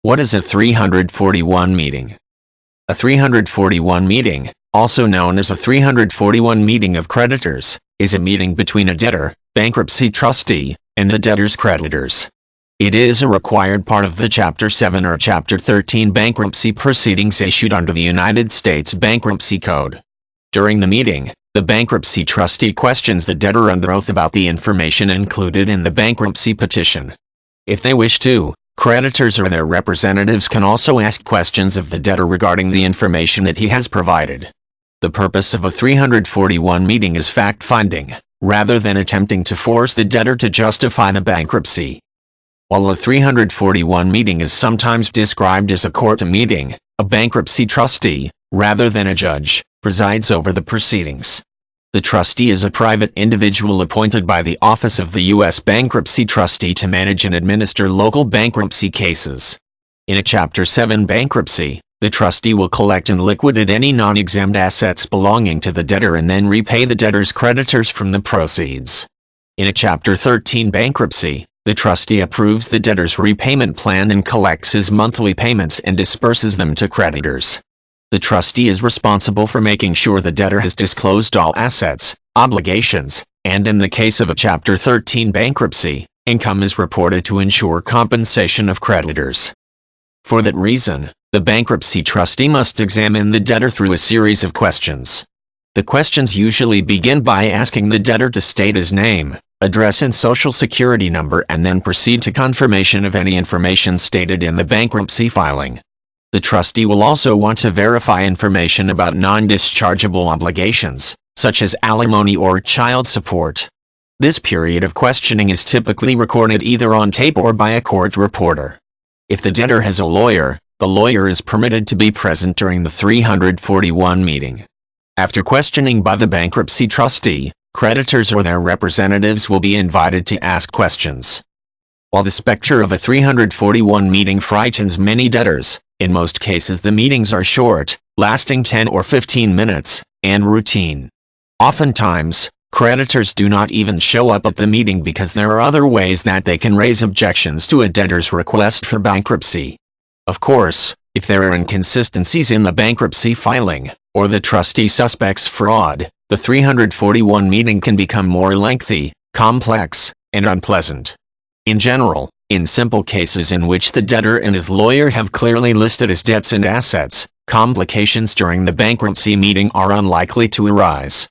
What is a 341 meeting? A 341 meeting, also known as a 341 meeting of creditors, is a meeting between a debtor, bankruptcy trustee, and the debtor's creditors. It is a required part of the Chapter 7 or Chapter 13 bankruptcy proceedings issued under the United States Bankruptcy Code. During the meeting, the bankruptcy trustee questions the debtor under oath about the information included in the bankruptcy petition. If they wish to, creditors or their representatives can also ask questions of the debtor regarding the information that he has provided. The purpose of a 341 meeting is fact-finding, rather than attempting to force the debtor to justify the bankruptcy. While a 341 meeting is sometimes described as a court meeting, a bankruptcy trustee, rather than a judge, presides over the proceedings. The trustee is a private individual appointed by the Office of the U.S. Bankruptcy Trustee to manage and administer local bankruptcy cases. In a Chapter 7 bankruptcy, the trustee will collect and liquidate any non-exempt assets belonging to the debtor and then repay the debtor's creditors from the proceeds. In a Chapter 13 bankruptcy, the trustee approves the debtor's repayment plan and collects his monthly payments and disperses them to creditors. The trustee is responsible for making sure the debtor has disclosed all assets, obligations, and in the case of a Chapter 13 bankruptcy, income is reported to ensure compensation of creditors. For that reason, the bankruptcy trustee must examine the debtor through a series of questions. The questions usually begin by asking the debtor to state his name, address and social security number and then proceed to confirmation of any information stated in the bankruptcy filing. The trustee will also want to verify information about non-dischargeable obligations, such as alimony or child support. This period of questioning is typically recorded either on tape or by a court reporter. If the debtor has a lawyer, the lawyer is permitted to be present during the 341 meeting. After questioning by the bankruptcy trustee, creditors or their representatives will be invited to ask questions. While the specter of a 341 meeting frightens many debtors, in most cases the meetings are short, lasting 10 or 15 minutes, and routine. Oftentimes, creditors do not even show up at the meeting because there are other ways that they can raise objections to a debtor's request for bankruptcy. Of course, if there are inconsistencies in the bankruptcy filing, or the trustee suspects fraud, the 341 meeting can become more lengthy, complex, and unpleasant. In general, in simple cases in which the debtor and his lawyer have clearly listed his debts and assets, complications during the bankruptcy meeting are unlikely to arise.